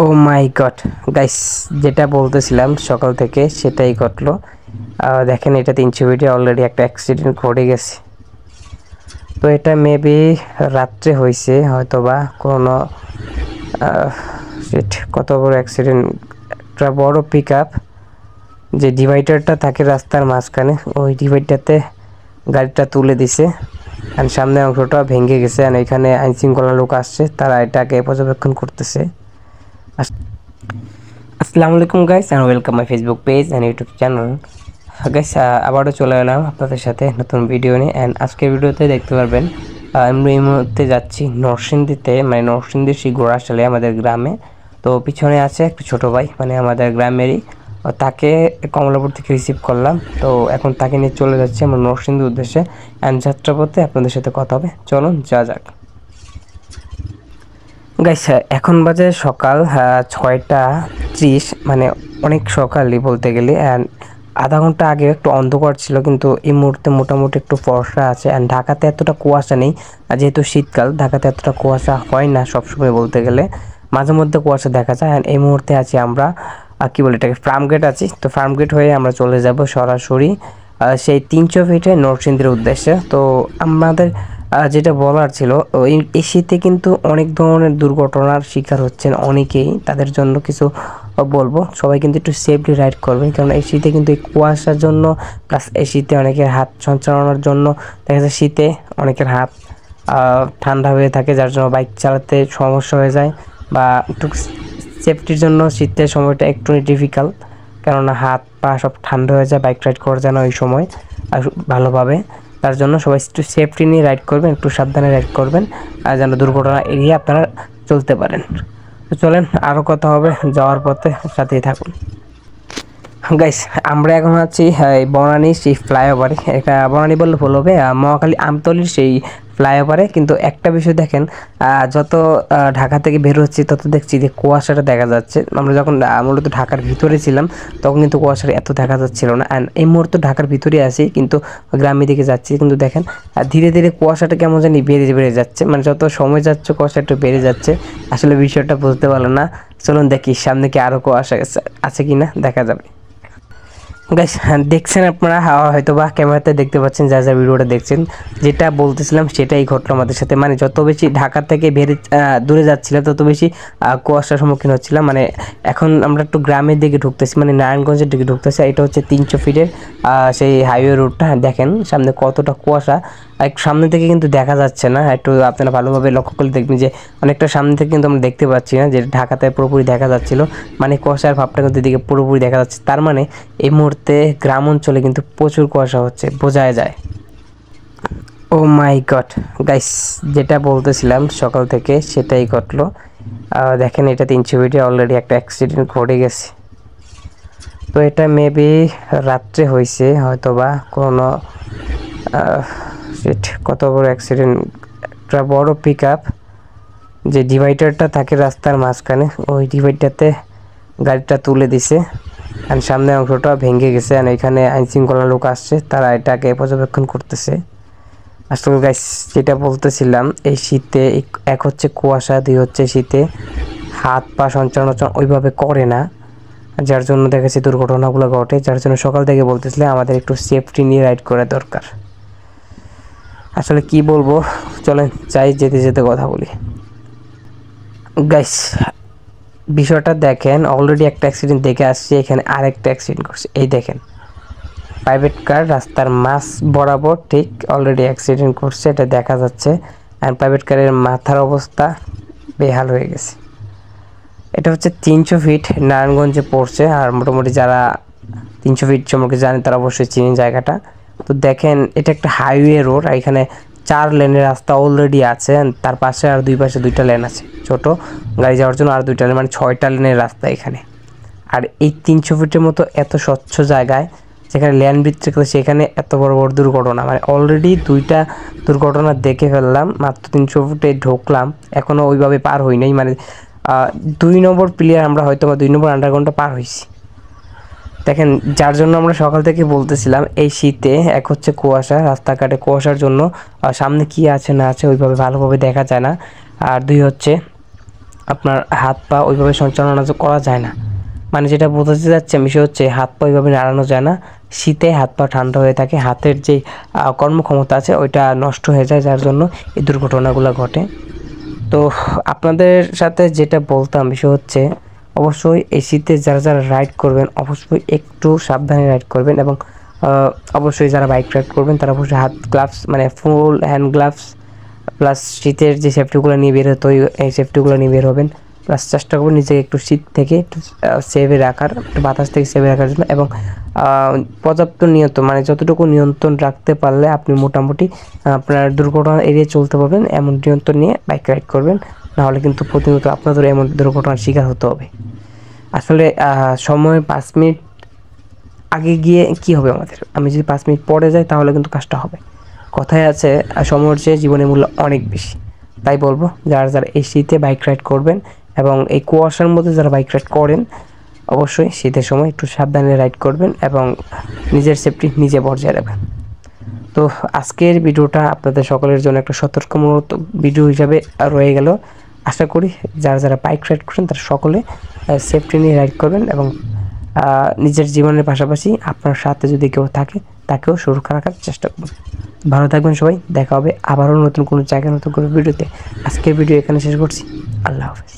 ও মাই god guys, যেটা বলতেছিলাম সকাল থেকে সেটাই ঘটলো। দেখেন, এটা 300 ফিটে অলরেডি একটা অ্যাক্সিডেন্ট ঘটে গেছে। তো এটা মেবি রাত্রে হয়েছে, হয়তো বা কোনো কত বড় অ্যাক্সিডেন্ট। একটা বড় পিক আপ, যে ডিভাইডারটা থাকে রাস্তার মাঝখানে, ওই ডিভাইডারটাতে গাড়িটা তুলে দিছে। আর সামনের অংশটা ভেঙে গেছে। আর এখানে আইনশৃঙ্খলা লোক আসছে, তারা এটাকে পর্যবেক্ষণ করতেছে। আসসালামু আলাইকুম guys, and welcome my Facebook page and YouTube channel. Guys, আবারও চলে এলাম আপনাদের সাথে নতুন ভিডিও নিয়ে। অ্যান্ড আজকের ভিডিওতে দেখতে পারবেন আমরা এই মুহূর্তে যাচ্ছি নরসিংদীতে, মানে নরসিংদীর সেই গোড়াশালে আমাদের গ্রামে। তো পিছনে আছে একটা ছোটো ভাই, মানে আমাদের গ্রামেরই। তাকে কমলাপুর থেকে রিসিভ করলাম। তো এখন তাকে নিয়ে চলে যাচ্ছি আমরা নরসিংদীর উদ্দেশ্যে। অ্যান্ড যাত্রাপথে আপনাদের সাথে কথা হবে, চলুন যা যাক। গাইস, এখন বাজে সকাল 6:30, মানে অনেক সকালই বলতে গেলে। অ্যান্ড আধা ঘন্টা আগে একটু অন্ধকার ছিল, কিন্তু এই মুহূর্তে মোটামুটি একটু ফর্সা আছে। অ্যান্ড ঢাকাতে এতটা কুয়াশা নেই, যেহেতু শীতকাল ঢাকাতে এতটা কুয়াশা হয় না সবসময় বলতে গেলে, মাঝে মধ্যে কুয়াশা দেখা যায়। অ্যান্ড এই মুহূর্তে আছি আমরা কী বলে এটাকে, ফার্মগেট আছি। তো ফার্মগেট হয়ে আমরা চলে যাব সরাসরি সেই 300 ফিটে নরসিংদীর উদ্দেশ্যে। তো আমাদের যেটা বলার ছিল, এই শীতে কিন্তু অনেক ধরনের দুর্ঘটনার শিকার হচ্ছেন অনেকেই। তাদের জন্য কিছু বলবো, সবাই কিন্তু একটু সেফলি রাইড করবেন, কারণ এই শীতে কিন্তু এই কুয়াশার জন্য, প্লাস এই শীতে অনেকের হাত সঞ্চালনার জন্য দেখা যায় শীতে অনেকের হাত ঠান্ডা হয়ে থাকে, যার জন্য বাইক চালাতে সমস্যা হয়ে যায়। বা একটু সেফটির জন্য শীতের সময়টা একটু ডিফিকাল্ট, কেননা হাত পা সব ঠান্ডা হয়ে যায়, বাইক রাইড করা যায় না ওই সময় ভালোভাবে। তার জন্য সবাই একটু সেফটি নিয়ে রাইড করবেন, একটু সাবধানে রাইড করবেন, আর যেন দুর্ঘটনা এড়িয়ে আপনারা চলতে পারেন। তো চলেন, আরও কথা হবে যাওয়ার পথে, সাথেই থাকুন। গাইস, আমরা এখন আছি বনানী সেই ফ্লাইওভারে। এটা বনানী বললে ভুল হবে, মহাখালী আমতলির সেই ফ্লাইওভারে। কিন্তু একটা বিষয় দেখেন, যত ঢাকা থেকে বের হচ্ছি তত দেখছি যে কুয়াশাটা দেখা যাচ্ছে। আমরা যখন মূলত ঢাকার ভিতরে ছিলাম তখন কিন্তু কুয়াশাটা এত দেখা যাচ্ছিল না। অ্যান্ড এই মুহূর্তে ঢাকার ভিতরে আছি, কিন্তু গ্রামের দিকে যাচ্ছি। কিন্তু দেখেন ধীরে ধীরে কুয়াশাটা কেমন জানি বেড়ে যাচ্ছে, মানে যত সময় যাচ্ছে কুয়াশা একটু বেড়ে যাচ্ছে। আসলে বিষয়টা বুঝতে পারলো না। চলুন দেখি সামনে কি আরও কুয়াশা আছে কিনা, দেখা যাবে। গাইস, দেখছেন আপনারা হয়তো বা ক্যামেরাতে দেখতে পাচ্ছেন, যা ভিডিওটা দেখছেন, যেটা বলতেছিলাম সেটাই ঘটলো আমাদের সাথে। মানে যত বেশি ঢাকা থেকে দূরে যাচ্ছিলাম তত বেশি কুয়াশার সম্মুখীন হচ্ছিলাম। মানে এখন আমরা একটু গ্রামের দিকে ঢুকতেছি, মানে নারায়ণগঞ্জের দিকে ঢুকতেছি। এটা হচ্ছে 300 ফিটের সেই হাইওয়ে রোডটা। দেখেন সামনে কতটা কুয়াশা, একটু সামনে থেকে কিন্তু দেখা যাচ্ছে না। একটু আপনারা ভালোভাবে লক্ষ্য করে দেখবেন যে অনেকটা সামনে থেকে কিন্তু আমরা দেখতে পাচ্ছি না, যে ঢাকাতে পুরোপুরি দেখা যাচ্ছিল। মানে কুয়াশার ভাবটা কিন্তু এদিকে পুরোপুরি দেখা যাচ্ছে। তার মানে এই মুহূর্তে গ্রাম অঞ্চলে কিন্তু প্রচুর কুয়াশা হচ্ছে, বোঝাই যায়। ও মাই গড গাইস, যেটা বলতেছিলাম সকাল থেকে সেটাই ঘটলো। দেখেন, এটা 300 ফিটে অলরেডি একটা অ্যাক্সিডেন্ট ঘটে গেছে। তো এটা মেবি রাত্রে হয়েছে, হয়তো বা কোনো কত বড় অ্যাক্সিডেন্ট। একটা বড় পিক আপ, যে ডিভাইডারটা থাকে রাস্তার মাঝখানে, ওই ডিভাইডারটাতে গাড়িটা তুলে দিছে। আর সামনের অংশটা ভেঙে গেছে। আর এখানে আইনশৃঙ্খলা লোক আসছে, তারা এটাকে পর্যবেক্ষণ করতেছে। আসলে গাইস, যেটা বলতেছিলাম, এই শীতে এক হচ্ছে কুয়াশা, দুই হচ্ছে শীতে হাত পা সঞ্চালন ওইভাবে করে না, যার জন্য দেখেছি দুর্ঘটনাগুলো ঘটে। যার জন্য সকাল থেকে বলতেছিলাম আমাদের একটু সেফটি নিয়ে রাইড করা দরকার। আসলে কি বলবো, চলেন যাই, যেতে যেতে কথা বলি। গাইস, বিষয়টা দেখেন, অলরেডি একটা অ্যাক্সিডেন্ট দেখে আসছে, এখানে আরেকটা অ্যাক্সিডেন্ট করছে। এই দেখেন, প্রাইভেট কার রাস্তার মাঝ বরাবর ঠিক অলরেডি অ্যাক্সিডেন্ট করছে, এটা দেখা যাচ্ছে। আর প্রাইভেট কারের মাথার অবস্থা বেহাল হয়ে গেছে। এটা হচ্ছে 300 ফিট নারায়ণগঞ্জে পড়ছে। আর মোটামুটি যারা 300 ফিট সম্পর্কে জানেন তারা অবশ্যই চিনেন জায়গাটা। তো দেখেন, এটা একটা হাইওয়ে রোড, আর এখানে 4 লেনের রাস্তা অলরেডি আছে। তার পাশে আর দুই পাশে 2টা লেন আছে, ছোট গাড়ি যাওয়ার জন্য আর 2টা লেন, মানে 6টা লেনের রাস্তা এখানে। আর এই 300 ফিটের মতো এত স্বচ্ছ জায়গায়, যেখানে লেন ভিত্তিক, সেখানে এত বড় বড় দুর্ঘটনা। মানে অলরেডি 2টা দুর্ঘটনা দেখে ফেললাম, মাত্র 300 ফুটে ঢুকলাম, এখনও ওইভাবে পার হই নাই। মানে 2 নম্বর প্লেয়ার আমরা, হয়তো বা 2 নম্বর আন্ডারগ্রাউন্ডটা পার হয়েছি। দেখেন, যার জন্য আমরা সকাল থেকে বলতেছিলাম এই শীতে এক হচ্ছে কুয়াশা, রাস্তাঘাটে কুয়াশার জন্য সামনে কি আছে না আছে ওইভাবে ভালোভাবে দেখা যায় না। আর দুই হচ্ছে আপনার হাত পা ওইভাবে সঞ্চালনা করা যায় না। মানে যেটা বোঝাতে যাচ্ছে বিষয় হচ্ছে হাত পা ওইভাবে নাড়ানো যায় না, শীতে হাত পা ঠান্ডা হয়ে থাকে, হাতের যে কর্মক্ষমতা আছে ওইটা নষ্ট হয়ে যায়, যার জন্য এই দুর্ঘটনাগুলো ঘটে। তো আপনাদের সাথে যেটা বলতাম বিষয় হচ্ছে অবশ্যই এই শীতে যারা যারা রাইড করবেন অবশ্যই একটু সাবধানে রাইড করবেন, এবং অবশ্যই যারা বাইক রাইড করবেন তারা অবশ্যই হাত গ্লাভস মানে ফুল হ্যান্ড গ্লাভস প্লাস শীতের যে সেফটিগুলো নিয়ে বের হতো এই সেফটিগুলো নিয়ে বের হবেন। প্লাস চেষ্টা করবেন নিজেকে একটু শীত থেকে একটু সেভে রাখার, একটু বাতাস থেকে সেভে রাখার জন্য, এবং পর্যাপ্ত নিয়ন্ত্রণ মানে যতটুকু নিয়ন্ত্রণ রাখতে পারলে আপনি মোটামুটি আপনার দুর্ঘটনা এড়িয়ে চলতে পারবেন, এমন নিয়ন্ত্রণ নিয়ে বাইক রাইড করবেন। নাহলে কিন্তু প্রতিনিয়ত আপনাদের এমন দুর্ঘটনার শিকার হতে হবে। আসলে সময় 5 মিনিট আগে গিয়ে কি হবে আমাদের, আমি যদি 5 মিনিট পরে যাই তাহলে কিন্তু কাজটা হবে। কথায় আছে সময়ের চেয়ে জীবনের মূল্য অনেক বেশি। তাই বলবো যারা যারা এই শীতে বাইক রাইড করবেন এবং এই কুয়াশার মধ্যে যারা বাইক রাইড করেন অবশ্যই শীতের সময় একটু সাবধানে রাইড করবেন এবং নিজের সেফটি নিজে বজায় রাখবেন। তো আজকের ভিডিওটা আপনাদের সকলের জন্য একটা সতর্কমূলক ভিডিও হিসাবে রয়ে গেল। আশা করি যারা যারা বাইক রাইড করেন তারা সকলে সেফটি নিয়ে রাইড করবেন, এবং নিজের জীবনের পাশাপাশি আপনার সাথে যদি কেউ থাকে তাকেও সুরক্ষা রাখার চেষ্টা করুন। ভালো থাকবেন সবাই, দেখা হবে আবারও নতুন কোনো জায়গায় নতুন কোনো ভিডিওতে। আজকের ভিডিও এখানে শেষ করছি। আল্লাহ হাফেজ।